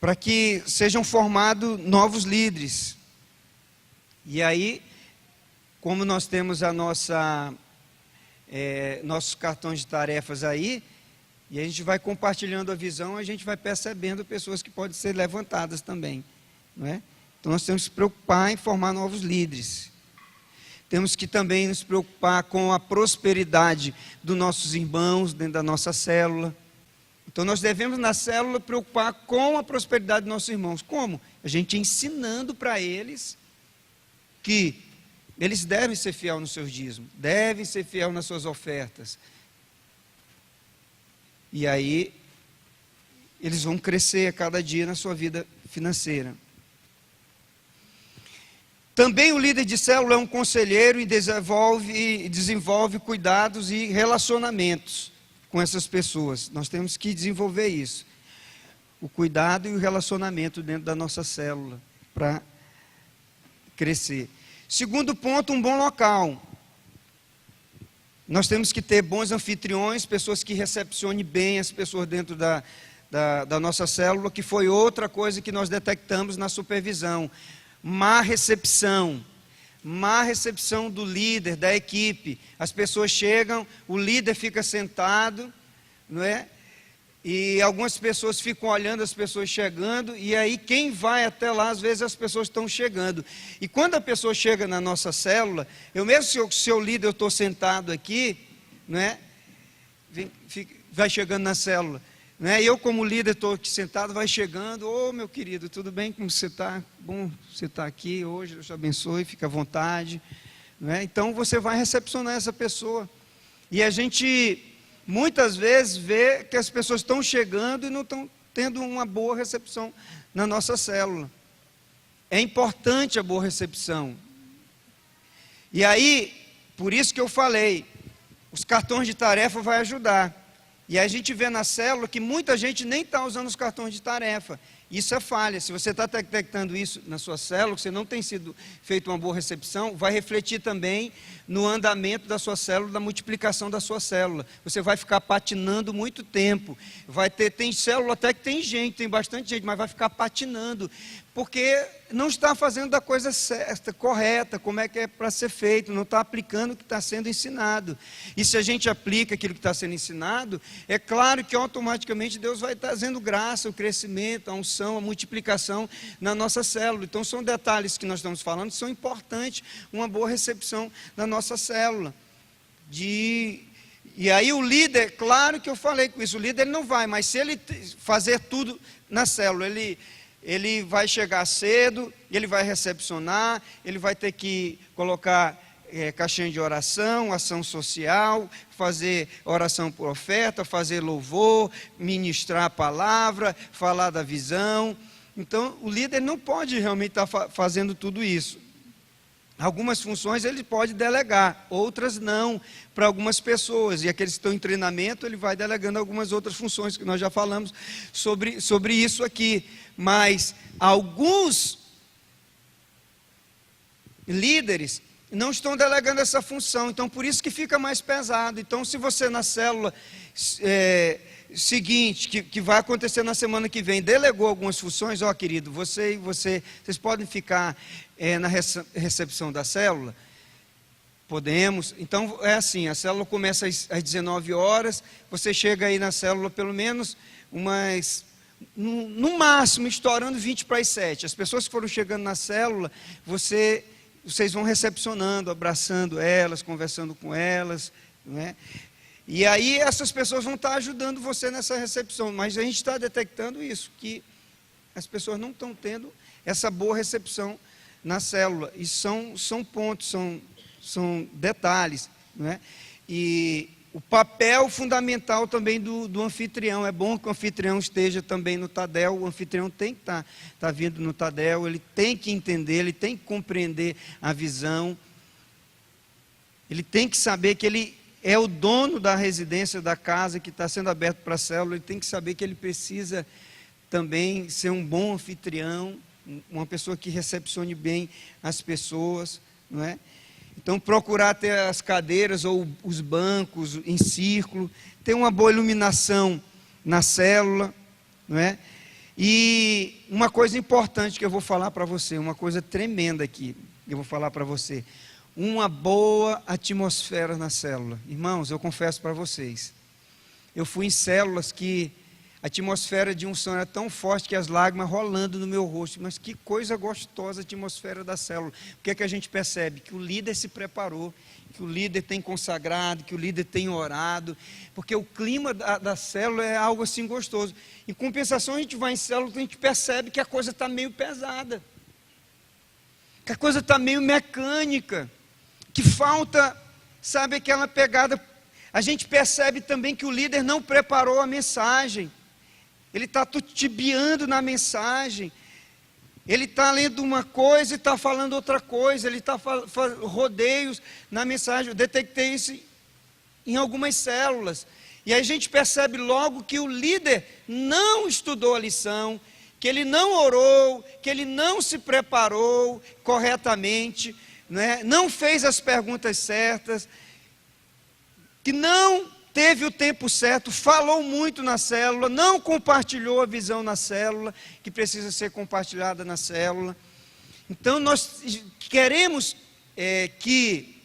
para que sejam formados novos líderes. E aí, como nós temos a nossos cartões de tarefas aí, e a gente vai compartilhando a visão, a gente vai percebendo pessoas que podem ser levantadas também, não é? Então nós temos que nos preocupar em formar novos líderes. Temos que também nos preocupar com a prosperidade dos nossos irmãos dentro da nossa célula. Então nós devemos na célula preocupar com a prosperidade dos nossos irmãos. Como? A gente ensinando para eles que eles devem ser fiel nos seus dízimos, devem ser fiel nas suas ofertas. E aí, eles vão crescer a cada dia na sua vida financeira. Também o líder de célula é um conselheiro e desenvolve cuidados e relacionamentos com essas pessoas. Nós temos que desenvolver isso. O cuidado e o relacionamento dentro da nossa célula para crescer. Segundo ponto, um bom local. Nós temos que ter bons anfitriões, pessoas que recepcionem bem as pessoas dentro da nossa célula, que foi outra coisa que nós detectamos na supervisão. Má recepção do líder, da equipe. As pessoas chegam, o líder fica sentado, não é? E algumas pessoas ficam olhando as pessoas chegando, e aí quem vai até lá, às vezes as pessoas estão chegando. E quando a pessoa chega na nossa célula, eu mesmo, se eu líder, eu estou sentado aqui, não é? Vai chegando na célula, não é? Eu como líder estou aqui sentado, vai chegando, ô meu querido, tudo bem, como você está? Bom, você está aqui hoje, Deus te abençoe, fica à vontade, não é? Então você vai recepcionar essa pessoa. E a gente muitas vezes vê que as pessoas estão chegando e não estão tendo uma boa recepção na nossa célula. É importante a boa recepção. E aí, por isso que eu falei, os cartões de tarefa vão ajudar. E a gente vê na célula que muita gente nem está usando os cartões de tarefa. Isso é falha. Se você está detectando isso na sua célula, que você não tem sido feito uma boa recepção, vai refletir também no andamento da sua célula, da multiplicação da sua célula. Você vai ficar patinando muito tempo. Tem célula até que tem gente, tem bastante gente, mas vai ficar patinando, porque não está fazendo da coisa certa, correta, como é que é para ser feito, não está aplicando o que está sendo ensinado. E se a gente aplica aquilo que está sendo ensinado, é claro que automaticamente Deus vai trazendo graça, o crescimento, a unção, a multiplicação na nossa célula. Então são detalhes que nós estamos falando, que são importantes, uma boa recepção na nossa célula. E aí o líder, claro que eu falei com isso, o líder ele não vai, mas se ele fazer tudo na célula, ele vai chegar cedo, ele vai recepcionar, ele vai ter que colocar caixinha de oração, ação social, fazer oração por oferta, fazer louvor, ministrar a palavra, falar da visão. Então, o líder não pode realmente estar fazendo tudo isso. Algumas funções ele pode delegar, outras não, para algumas pessoas. E aqueles que estão em treinamento, ele vai delegando algumas outras funções, que nós já falamos sobre isso aqui. Mas alguns líderes não estão delegando essa função, então por isso que fica mais pesado. Então se você na célula seguinte, que vai acontecer na semana que vem, delegou algumas funções, ó querido, vocês podem ficar na recepção da célula? Podemos. Então é assim, a célula começa às 19 horas, você chega aí na célula pelo menos no máximo, estourando 20 para as 7. As pessoas que foram chegando na célula, vocês vão recepcionando, abraçando elas, conversando com elas, né? E aí essas pessoas vão estar ajudando você nessa recepção, mas a gente está detectando isso, que as pessoas não estão tendo essa boa recepção na célula, e são pontos, são detalhes, né? E o papel fundamental também do anfitrião, é bom que o anfitrião esteja também no Tadel, o anfitrião tem que estar vindo no Tadel, ele tem que entender, ele tem que compreender a visão, ele tem que saber que ele é o dono da residência, da casa que está sendo aberto para a célula, ele tem que saber que ele precisa também ser um bom anfitrião, uma pessoa que recepcione bem as pessoas, não é? Então procurar ter as cadeiras ou os bancos em círculo, ter uma boa iluminação na célula, não é? E uma coisa importante que eu vou falar para você, uma coisa tremenda aqui, eu vou falar para você. Uma boa atmosfera na célula. Irmãos, eu confesso para vocês, eu fui em células que a atmosfera de unção era tão forte que as lágrimas rolando no meu rosto. Mas que coisa gostosa a atmosfera da célula. O que é que a gente percebe? Que o líder se preparou, que o líder tem consagrado, que o líder tem orado, porque o clima da célula é algo assim gostoso. Em compensação, a gente vai em célula e a gente percebe que a coisa está meio pesada, que a coisa está meio mecânica, que falta, sabe, aquela pegada. A gente percebe também que o líder não preparou a mensagem. Ele está titubeando na mensagem, ele está lendo uma coisa e está falando outra coisa, ele está rodeios na mensagem. Eu detectei isso em algumas células, e aí a gente percebe logo que o líder não estudou a lição, que ele não orou, que ele não se preparou corretamente, né? Não fez as perguntas certas, que não teve o tempo certo, falou muito na célula, não compartilhou a visão na célula, que precisa ser compartilhada na célula. Então nós queremos que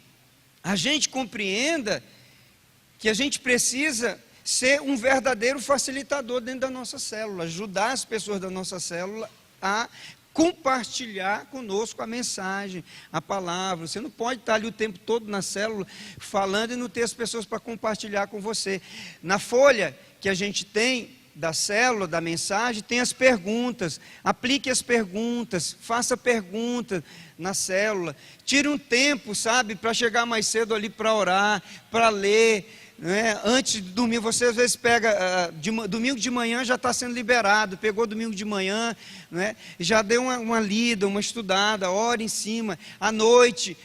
a gente compreenda que a gente precisa ser um verdadeiro facilitador dentro da nossa célula, ajudar as pessoas da nossa célula a compartilhar conosco a mensagem, a palavra. Você não pode estar ali o tempo todo na célula falando e não ter as pessoas para compartilhar com você. Na folha que a gente tem da célula, da mensagem, tem as perguntas. Aplique as perguntas, faça perguntas na célula. Tire um tempo, sabe, para chegar mais cedo ali para orar, para ler. Antes de dormir, você às vezes pega, domingo de manhã já está sendo liberado, pegou domingo de manhã, já deu uma lida, uma estudada, ora em cima. À noite,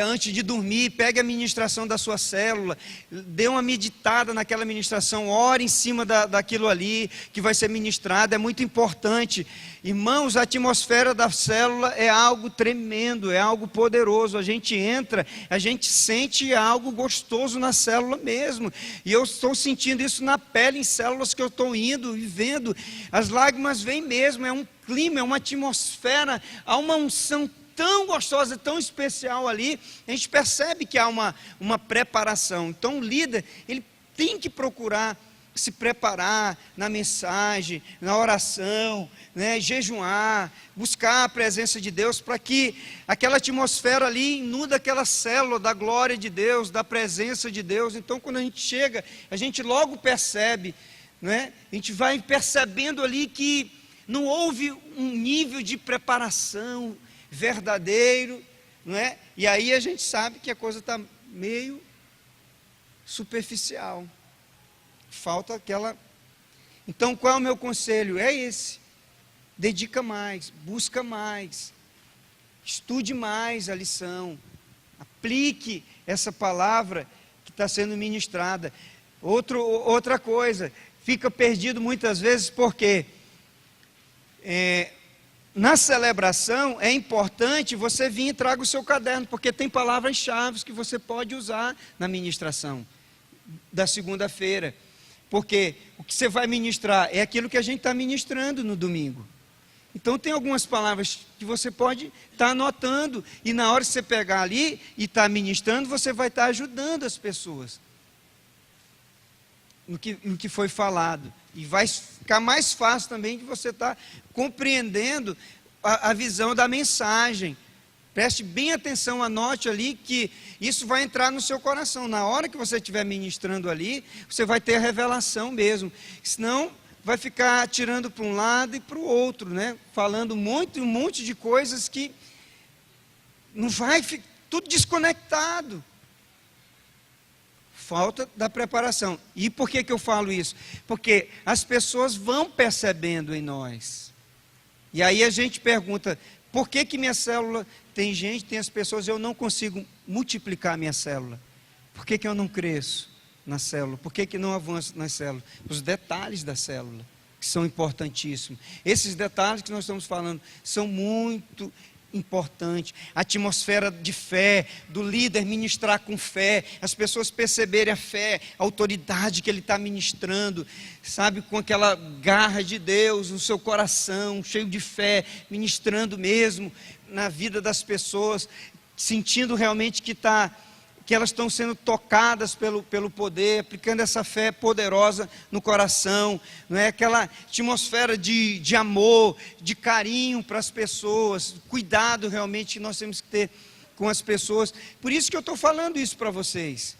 antes de dormir, pegue a ministração da sua célula, dê uma meditada naquela ministração, ore em cima daquilo ali que vai ser ministrado. É muito importante. Irmãos, a atmosfera da célula é algo tremendo, é algo poderoso. A gente entra, a gente sente algo gostoso na célula mesmo. E eu estou sentindo isso na pele, em células que eu estou indo e vendo. As lágrimas vêm mesmo, é um clima, é uma atmosfera, há uma unção tão gostosa, tão especial ali. A gente percebe que há uma preparação. Então o líder, ele tem que procurar se preparar na mensagem, na oração, jejuar, buscar a presença de Deus, para que aquela atmosfera ali inunda aquela célula da glória de Deus, da presença de Deus. Então quando a gente chega, a gente logo percebe, a gente vai percebendo ali que não houve um nível de preparação verdadeiro, e aí a gente sabe que a coisa está meio superficial. Falta aquela. Então qual é o meu conselho? É esse: dedica mais, busca mais, estude mais a lição, aplique essa palavra que está sendo ministrada. Outra coisa, fica perdido muitas vezes porque na celebração é importante você vir e traga o seu caderno, porque tem palavras-chave que você pode usar na ministração da segunda-feira. Porque o que você vai ministrar é aquilo que a gente está ministrando no domingo. Então tem algumas palavras que você pode estar anotando, e na hora que você pegar ali e estar ministrando, você vai estar ajudando as pessoas no que foi falado. E vai ficar mais fácil também de você estar compreendendo a visão da mensagem. Preste bem atenção, anote ali que isso vai entrar no seu coração. Na hora que você estiver ministrando ali, você vai ter a revelação mesmo. Senão, vai ficar tirando para um lado e para o outro, falando um monte de coisas que não vai ficar tudo desconectado. Falta da preparação. E por que eu falo isso? Porque as pessoas vão percebendo em nós. E aí a gente pergunta: por que minha célula tem as pessoas, eu não consigo multiplicar a minha célula? Por que eu não cresço na célula? Por que não avanço na célula? Os detalhes da célula, que são importantíssimos. Esses detalhes que nós estamos falando são muito importante. A atmosfera de fé, do líder ministrar com fé, as pessoas perceberem a fé, a autoridade que ele está ministrando, sabe, com aquela garra de Deus no seu coração, cheio de fé, ministrando mesmo na vida das pessoas, sentindo realmente que elas estão sendo tocadas pelo poder, aplicando essa fé poderosa no coração, não é? Aquela atmosfera de amor, de carinho para as pessoas, cuidado realmente que nós temos que ter com as pessoas. Por isso que eu estou falando isso para vocês,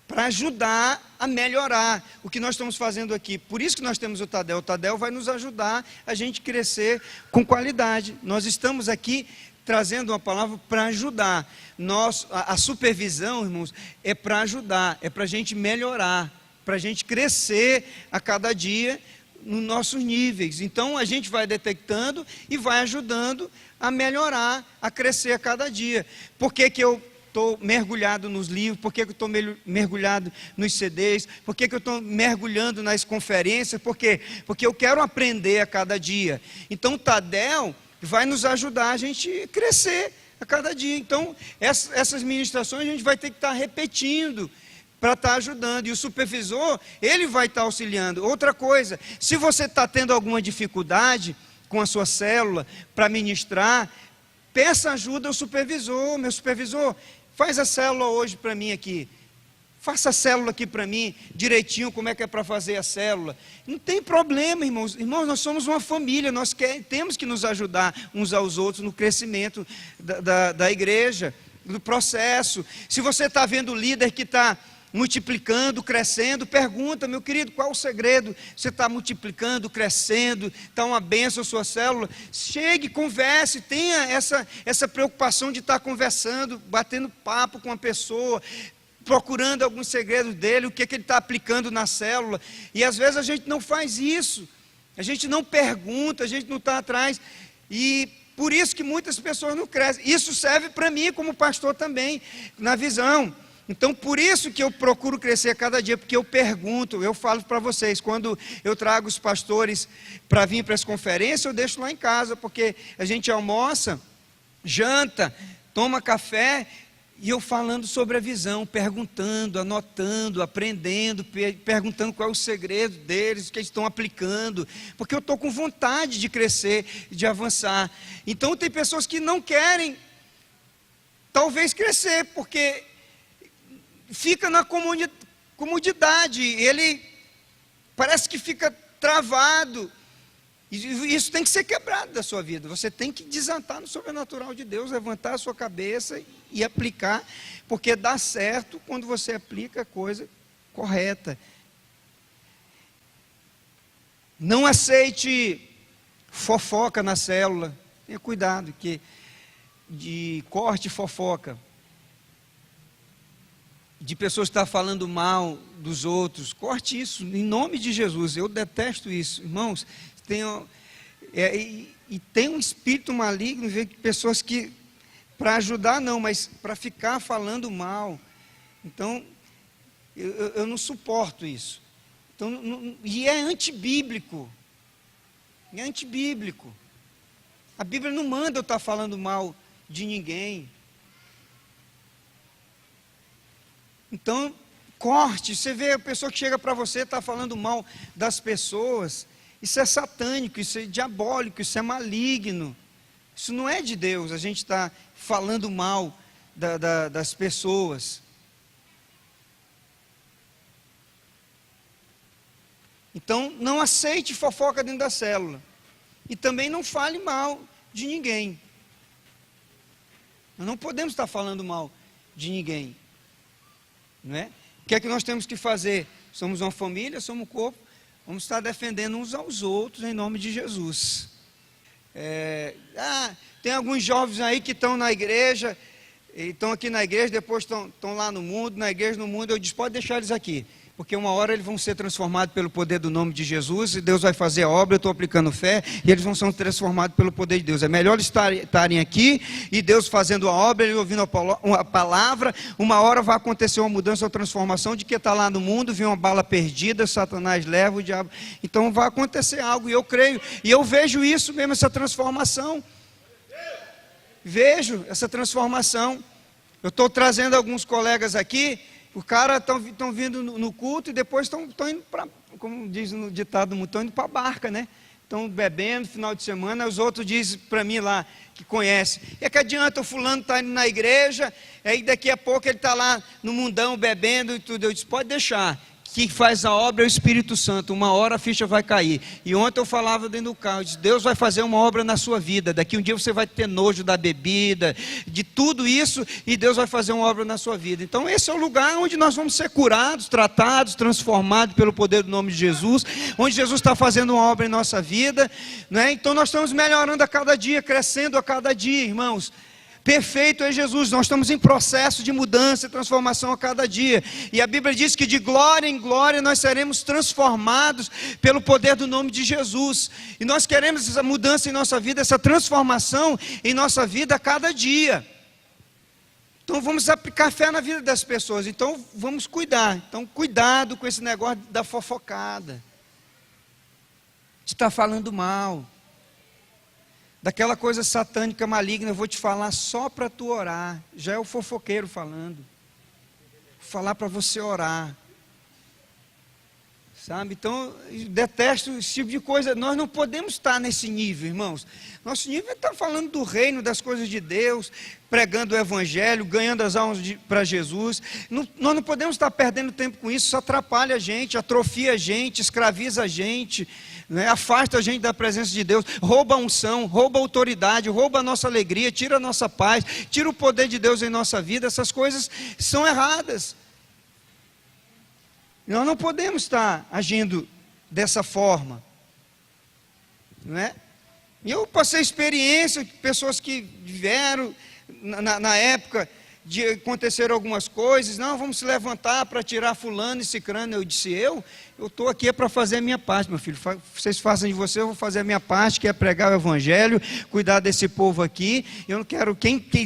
para ajudar a melhorar o que nós estamos fazendo aqui. Por isso que nós temos o Tadel vai nos ajudar a gente crescer com qualidade. Nós estamos aqui trazendo uma palavra para ajudar. A supervisão, irmãos, é para ajudar, é para a gente melhorar, para a gente crescer a cada dia nos nossos níveis. Então a gente vai detectando e vai ajudando a melhorar, a crescer a cada dia. Por que eu estou mergulhado nos livros? Por que eu estou mergulhado nos CDs? Por que eu estou mergulhando nas conferências? Por quê? Porque eu quero aprender a cada dia. Então o Tadel vai nos ajudar a gente crescer a cada dia. Então, essas ministrações a gente vai ter que estar repetindo para estar ajudando. E o supervisor, ele vai estar auxiliando. Outra coisa, se você está tendo alguma dificuldade com a sua célula para ministrar, peça ajuda ao supervisor. Meu supervisor, faz a célula hoje para mim aqui. Faça a célula aqui para mim, direitinho, como é que é para fazer a célula. Não tem problema, irmãos. Irmãos, nós somos uma família, temos que nos ajudar uns aos outros no crescimento da igreja, do processo. Se você está vendo o líder que está multiplicando, crescendo, pergunta, meu querido, qual o segredo? Você está multiplicando, crescendo, está uma bênção a sua célula? Chegue, converse, tenha essa preocupação de estar conversando, batendo papo com a pessoa, procurando alguns segredos dele, o que ele está aplicando na célula. E às vezes a gente não faz isso, a gente não pergunta, a gente não está atrás, e por isso que muitas pessoas não crescem. Isso serve para mim como pastor também, na visão. Então por isso que eu procuro crescer a cada dia, porque eu pergunto, eu falo para vocês, quando eu trago os pastores para vir para as conferências, eu deixo lá em casa, porque a gente almoça, janta, toma café, e eu falando sobre a visão, perguntando, anotando, aprendendo, perguntando qual é o segredo deles, o que eles estão aplicando, porque eu estou com vontade de crescer, de avançar. Então tem pessoas que não querem, talvez, crescer, porque fica na comodidade, ele parece que fica travado. Isso tem que ser quebrado da sua vida. Você tem que desatar no sobrenatural de Deus, levantar a sua cabeça e aplicar, porque dá certo quando você aplica a coisa correta. Não aceite fofoca na célula. Tenha cuidado de corte fofoca, de pessoas que estão falando mal dos outros. Corte isso, em nome de Jesus. Eu detesto isso, irmãos. Tem um espírito maligno, vê pessoas que, para ajudar não, mas para ficar falando mal. Então, eu não suporto isso. Então, e é antibíblico. É antibíblico. A Bíblia não manda eu estar falando mal de ninguém. Então, corte. Você vê a pessoa que chega para você, está falando mal das pessoas. Isso é satânico, isso é diabólico, isso é maligno. Isso não é de Deus, a gente está falando mal das pessoas. Então, não aceite fofoca dentro da célula. E também não fale mal de ninguém. Nós não podemos estar falando mal de ninguém. Não é? O que é que nós temos que fazer? Somos uma família, somos um corpo. Vamos estar defendendo uns aos outros em nome de Jesus. Tem alguns jovens aí que estão na igreja, estão aqui na igreja, depois estão lá no mundo, na igreja, no mundo. Eu disse, pode deixar eles aqui, porque uma hora eles vão ser transformados pelo poder do nome de Jesus, e Deus vai fazer a obra, eu estou aplicando fé, e eles vão ser transformados pelo poder de Deus. É melhor eles estarem aqui, e Deus fazendo a obra, ele ouvindo a palavra. Uma hora vai acontecer uma mudança, uma transformação, de que está lá no mundo, viu uma bala perdida, Satanás leva o diabo. Então vai acontecer algo, e eu creio, e eu vejo isso mesmo, essa transformação. vejo essa transformação. Eu estou trazendo alguns colegas aqui, os caras estão vindo no culto e depois estão indo para, como diz no ditado, estão indo para a barca, né? Estão bebendo final de semana, os outros dizem para mim lá, que conhece, e é que adianta, o fulano está indo na igreja, aí daqui a pouco ele está lá no mundão bebendo e tudo. Eu disse, pode deixar, que faz a obra é o Espírito Santo, uma hora a ficha vai cair. E ontem eu falava dentro do carro, eu disse, Deus vai fazer uma obra na sua vida, daqui um dia você vai ter nojo da bebida, de tudo isso, e Deus vai fazer uma obra na sua vida. Então esse é o lugar onde nós vamos ser curados, tratados, transformados pelo poder do nome de Jesus, onde Jesus está fazendo uma obra em nossa vida, né? Então nós estamos melhorando a cada dia, crescendo a cada dia, irmãos. Perfeito é Jesus, nós estamos em processo de mudança e transformação a cada dia, e a Bíblia diz que de glória em glória nós seremos transformados pelo poder do nome de Jesus, e nós queremos essa mudança em nossa vida, essa transformação em nossa vida a cada dia. Então vamos aplicar fé na vida das pessoas, então vamos cuidar, então cuidado com esse negócio da fofocada, de estar falando mal, daquela coisa satânica maligna. Eu vou te falar só para tu orar, já é o fofoqueiro falando, vou falar para você orar, sabe? Então, eu detesto esse tipo de coisa. Nós não podemos estar nesse nível, irmãos. Nosso nível é estar falando do reino, das coisas de Deus, pregando o evangelho, ganhando as almas para Jesus. Nós não podemos estar perdendo tempo com isso, isso atrapalha a gente, atrofia a gente, escraviza a gente, né? Afasta a gente da presença de Deus, rouba a unção, rouba a autoridade, rouba a nossa alegria, tira a nossa paz, tira o poder de Deus em nossa vida. Essas coisas são erradas. Nós não podemos estar agindo dessa forma, não é? E eu passei experiência, pessoas que vieram na época de acontecer algumas coisas, não, vamos se levantar para tirar fulano e cicrano. Eu disse, eu estou aqui para fazer a minha parte, meu filho, vocês façam de você, eu vou fazer a minha parte, que é pregar o evangelho, cuidar desse povo aqui. Eu não quero,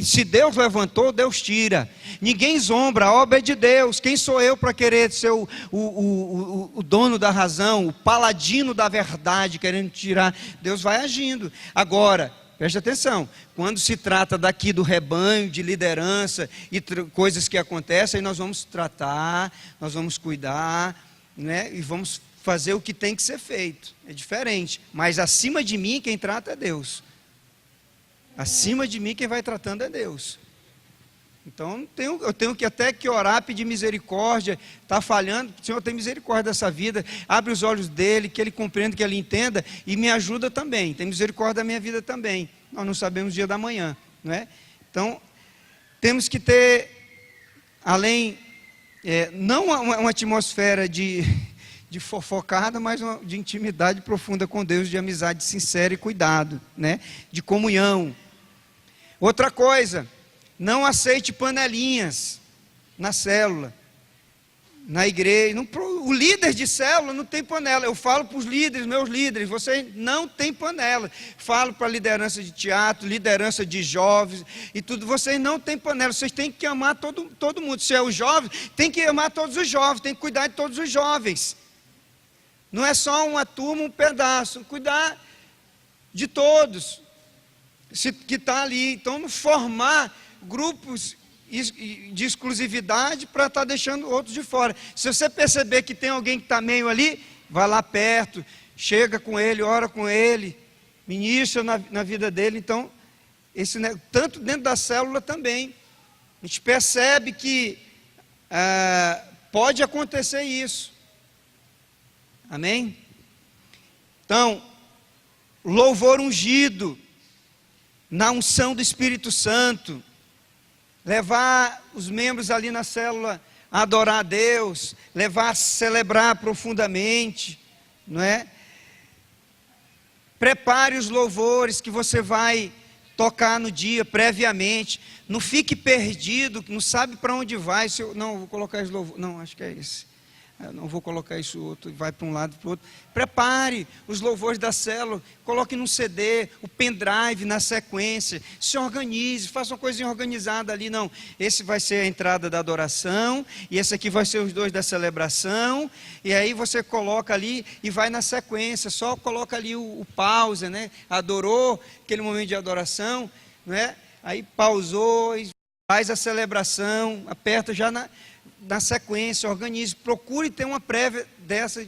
se Deus levantou, Deus tira, ninguém zombra, a obra é de Deus. Quem sou eu para querer ser o dono da razão, o paladino da verdade, querendo tirar? Deus vai agindo. Agora, preste atenção, quando se trata daqui do rebanho, de liderança e coisas que acontecem, aí nós vamos tratar, nós vamos cuidar, né? E vamos fazer o que tem que ser feito. É diferente, mas acima de mim quem trata é Deus. Acima de mim quem vai tratando é Deus. Então eu tenho que até que orar, pedir misericórdia. Está falhando, Senhor, tem misericórdia dessa vida, abre os olhos dele, que ele compreenda, que ele entenda, e me ajuda também, tem misericórdia da minha vida também. Nós não sabemos o dia da manhã, não é? Então temos que ter, além, não uma atmosfera de fofocada, mas de intimidade profunda com Deus, de amizade sincera e cuidado, né? De comunhão. Outra coisa, não aceite panelinhas na célula, na igreja. O líder de célula não tem panela. Eu falo para os líderes, meus líderes, vocês não têm panela. Falo para a liderança de teatro, liderança de jovens e tudo. Vocês não têm panela. Vocês têm que amar todo mundo. Se é o jovem, tem que amar todos os jovens, tem que cuidar de todos os jovens. Não é só uma turma, um pedaço. Cuidar de todos que está ali. Então, formar grupos de exclusividade para estar deixando outros de fora. Se você perceber que tem alguém que está meio ali, vai lá perto, chega com ele, ora com ele, ministra na vida dele. Então, tanto dentro da célula também, a gente percebe que pode acontecer isso. Amém? Então, louvor ungido, na unção do Espírito Santo, levar os membros ali na célula a adorar a Deus, levar a celebrar profundamente, não é? Prepare os louvores que você vai tocar no dia previamente, não fique perdido, não sabe para onde vai. Não, vou colocar esse louvor, não, acho que é esse. Eu não vou colocar isso outro, vai para um lado para o outro. Prepare os louvores da célula, coloque num CD, o pendrive na sequência, se organize, faça uma coisinha organizada ali. Não, esse vai ser a entrada da adoração, e esse aqui vai ser os dois da celebração, e aí você coloca ali e vai na sequência, só coloca ali o pause, né? Adorou, aquele momento de adoração, não é? aí pausou, e faz a celebração, aperta já na sequência, organize, procure ter uma prévia dessa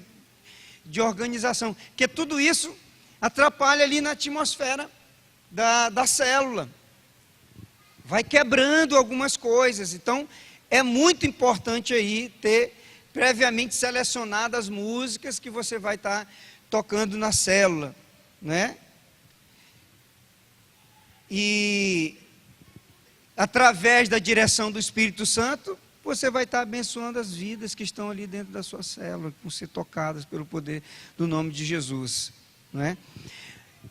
de organização, porque tudo isso atrapalha ali na atmosfera da célula, vai quebrando algumas coisas. Então é muito importante aí ter previamente selecionadas as músicas que você vai estar tocando na célula, né? E através da direção do Espírito Santo, você vai estar abençoando as vidas que estão ali dentro da sua célula, que vão ser tocadas pelo poder do nome de Jesus, não é?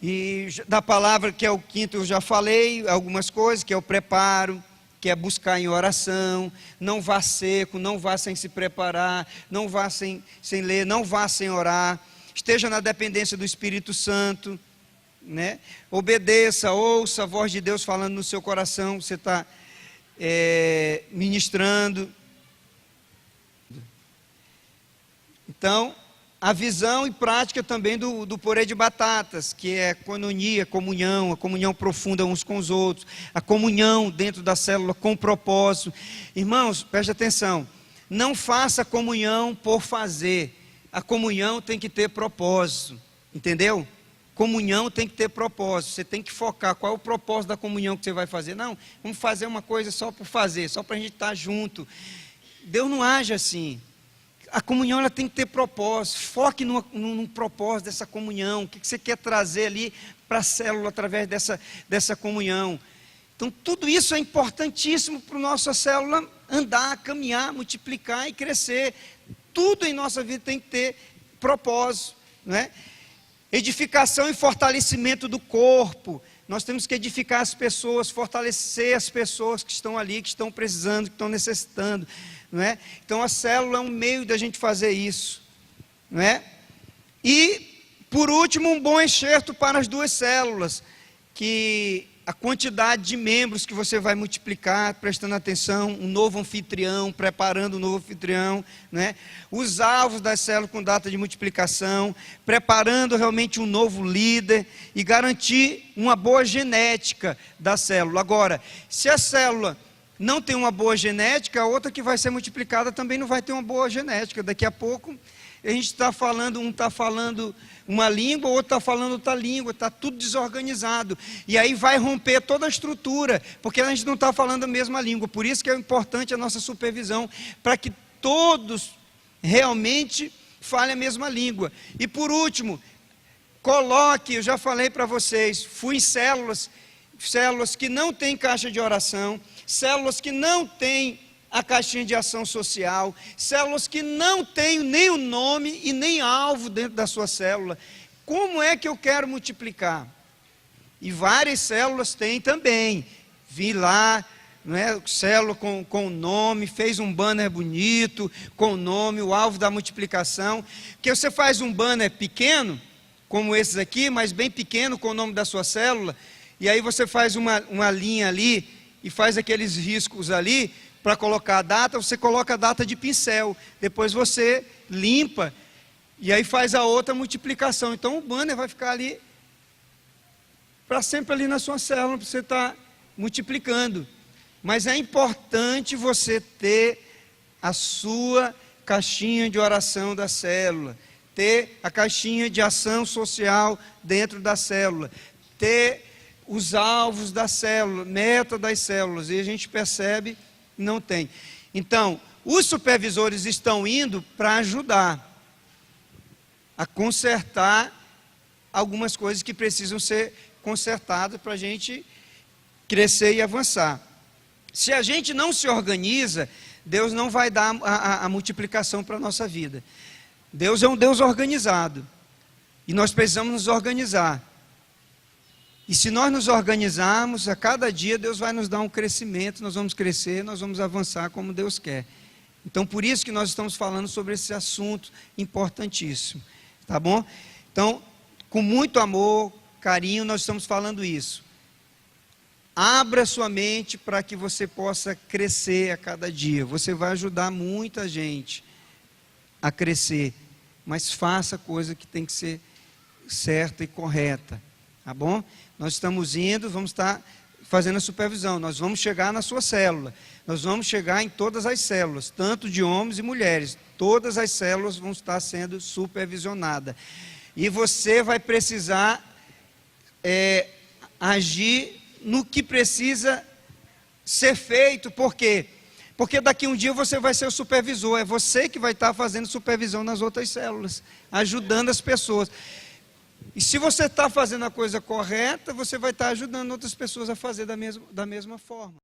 E da palavra, que é o quinto, eu já falei algumas coisas, que é o preparo, que é buscar em oração. Não vá seco, não vá sem se preparar, não vá sem ler, não vá sem orar. Esteja na dependência do Espírito Santo, né? Obedeça, ouça a voz de Deus falando no seu coração, você está ministrando. Então, a visão e prática também do purê de batatas, que é coinonia, comunhão, a comunhão profunda uns com os outros, a comunhão dentro da célula com propósito. Irmãos, preste atenção, não faça comunhão por fazer, a comunhão tem que ter propósito, entendeu? Comunhão tem que ter propósito, você tem que focar, qual é o propósito da comunhão que você vai fazer? Não, vamos fazer uma coisa só por fazer, só para a gente estar junto. Deus não age assim. A comunhão ela tem que ter propósito, foque no propósito dessa comunhão, o que você quer trazer ali para a célula através dessa comunhão. Então tudo isso é importantíssimo para a nossa célula andar, caminhar, multiplicar e crescer. Tudo em nossa vida tem que ter propósito, não é? Edificação e fortalecimento do corpo. Nós temos que edificar as pessoas, fortalecer as pessoas que estão ali, que estão precisando, que estão necessitando, não é? Então a célula é um meio da gente fazer isso, não é? E por último, um bom enxerto para as duas células, que a quantidade de membros que você vai multiplicar, prestando atenção, um novo anfitrião, preparando um novo anfitrião, né? Os alvos das células com data de multiplicação, preparando realmente um novo líder e garantir uma boa genética da célula. Agora, se a célula não tem uma boa genética, a outra que vai ser multiplicada também não vai ter uma boa genética. Daqui a pouco a gente está falando, um está falando uma língua, o outro está falando outra língua, está tudo desorganizado. E aí vai romper toda a estrutura, porque a gente não está falando a mesma língua. Por isso que é importante a nossa supervisão, para que todos realmente falem a mesma língua. E por último, coloque, eu já falei para vocês, fui em células que não têm caixa de oração, células que não têm a caixinha de ação social, células que não têm nem o nome e nem alvo dentro da sua célula. Como é que eu quero multiplicar? E várias células têm também. Vi lá, né, célula com o nome, fez um banner bonito, com o nome, o alvo da multiplicação. Porque você faz um banner pequeno, como esses aqui, mas bem pequeno, com o nome da sua célula, e aí você faz uma linha ali, e faz aqueles riscos ali, para colocar a data, você coloca a data de pincel, depois você limpa, e aí faz a outra multiplicação. Então o banner vai ficar ali, para sempre ali na sua célula, para você estar multiplicando. Mas é importante você ter a sua caixinha de oração da célula, ter a caixinha de ação social dentro da célula, ter os alvos da célula, meta das células, e a gente percebe não tem. Então, os supervisores estão indo para ajudar a consertar algumas coisas que precisam ser consertadas para a gente crescer e avançar. Se a gente não se organiza, Deus não vai dar a multiplicação para a nossa vida. Deus é um Deus organizado e nós precisamos nos organizar. E se nós nos organizarmos, a cada dia Deus vai nos dar um crescimento, nós vamos crescer, nós vamos avançar como Deus quer. Então, por isso que nós estamos falando sobre esse assunto importantíssimo, tá bom? Então, com muito amor, carinho, nós estamos falando isso. Abra sua mente para que você possa crescer a cada dia. Você vai ajudar muita gente a crescer, mas faça a coisa que tem que ser certa e correta, tá bom? Nós estamos indo, vamos estar fazendo a supervisão. Nós vamos chegar na sua célula, nós vamos chegar em todas as células, tanto de homens e mulheres. Todas as células vão estar sendo supervisionadas. E você vai precisar agir no que precisa ser feito. Por quê? Porque daqui um dia você vai ser o supervisor. É você que vai estar fazendo supervisão nas outras células, ajudando as pessoas. E se você está fazendo a coisa correta, você vai estar ajudando outras pessoas a fazer da mesma forma.